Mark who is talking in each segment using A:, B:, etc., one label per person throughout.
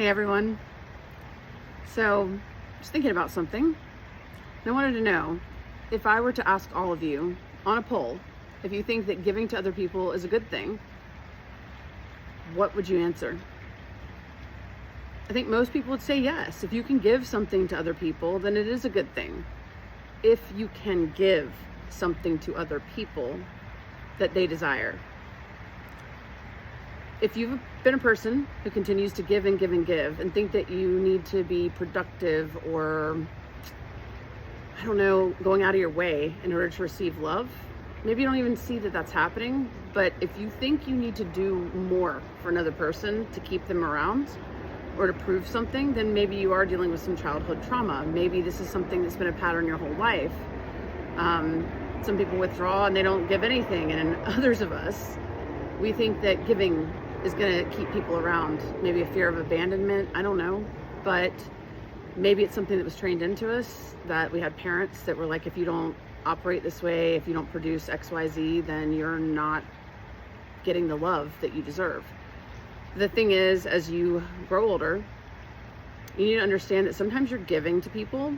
A: Hey everyone. So, just thinking about something. And I wanted to know if I were to ask all of you on a poll if you think that giving to other people is a good thing, what would you answer? I think most people would say yes. If you can give something to other people, then it is a good thing. If you can give something to other people that they desire. If you've been a person who continues to give and give and give and think that you need to be productive or, I don't know, going out of your way in order to receive love, maybe you don't even see that that's happening. But if you think you need to do more for another person to keep them around or to prove something, then maybe you are dealing with some childhood trauma. Maybe this is something that's been a pattern your whole life. Some people withdraw and they don't give anything. And others of us, we think that giving is going to keep people around. Maybe a fear of abandonment, I don't know. But maybe it's something that was trained into us, that we had parents that were like, if you don't operate this way, if you don't produce XYZ, then you're not getting the love that you deserve. The thing is, as you grow older, you need to understand that sometimes you're giving to people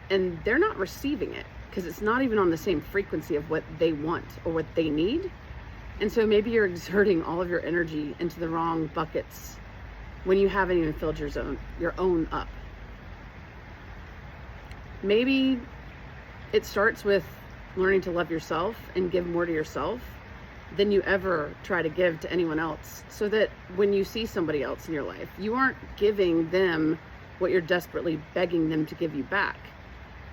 A: and they're not receiving it because it's not even on the same frequency of what they want or what they need. And so maybe you're exerting all of your energy into the wrong buckets when you haven't even filled your own up. Maybe it starts with learning to love yourself and give more to yourself than you ever try to give to anyone else, so that when you see somebody else in your life, you aren't giving them what you're desperately begging them to give you back.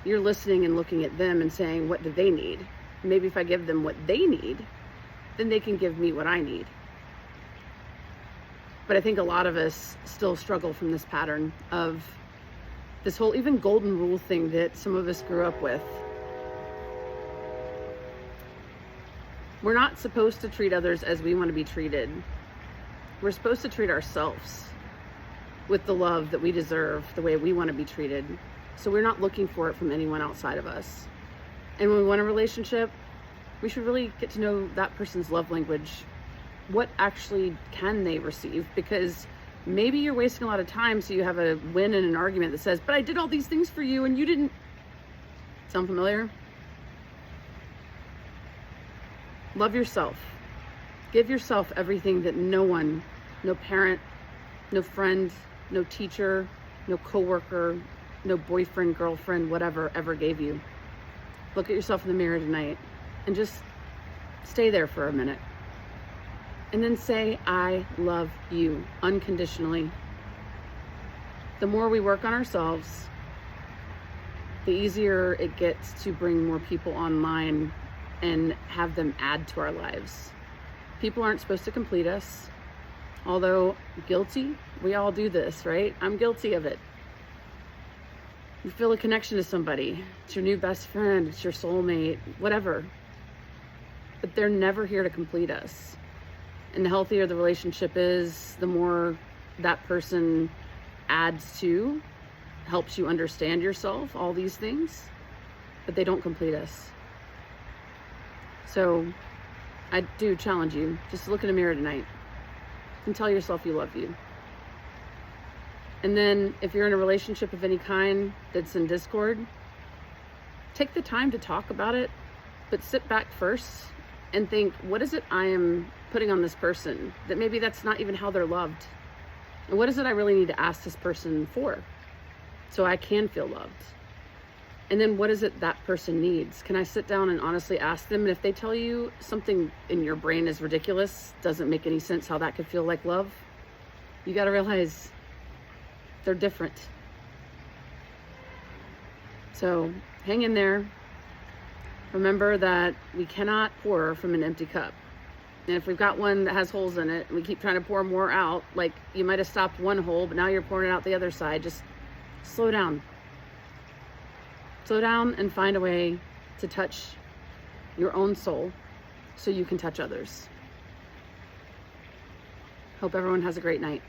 A: You're listening and looking at them and saying, what do they need? Maybe if I give them what they need, then they can give me what I need. But I think a lot of us still struggle from this pattern of this whole even golden rule thing that some of us grew up with. We're not supposed to treat others as we want to be treated. We're supposed to treat ourselves with the love that we deserve, the way we want to be treated. So we're not looking for it from anyone outside of us. And when we want a relationship, we should really get to know that person's love language. What actually can they receive? Because maybe you're wasting a lot of time, so you have a win in an argument that says, but I did all these things for you and you didn't. Sound familiar? Love yourself. Give yourself everything that no one, no parent, no friend, no teacher, no coworker, no boyfriend, girlfriend, whatever, ever gave you. Look at yourself in the mirror tonight and just stay there for a minute. And then say, I love you unconditionally. The more we work on ourselves, the easier it gets to bring more people online and have them add to our lives. People aren't supposed to complete us. Although guilty, we all do this, right? I'm guilty of it. You feel a connection to somebody. It's your new best friend, it's your soulmate, whatever. But they're never here to complete us. And the healthier the relationship is, the more that person adds to, helps you understand yourself, all these things, but they don't complete us. So I do challenge you, just look in a mirror tonight and tell yourself you love you. And then if you're in a relationship of any kind that's in discord, take the time to talk about it, but sit back first and think, what is it I am putting on this person that maybe that's not even how they're loved? And what is it I really need to ask this person for so I can feel loved? And then what is it that person needs? Can I sit down and honestly ask them? And if they tell you something in your brain is ridiculous, doesn't make any sense how that could feel like love, you got to realize they're different. So hang in there. Remember that we cannot pour from an empty cup. And if we've got one that has holes in it and we keep trying to pour more out, like you might have stopped one hole, but now you're pouring it out the other side, just slow down. Slow down and find a way to touch your own soul so you can touch others. Hope everyone has a great night.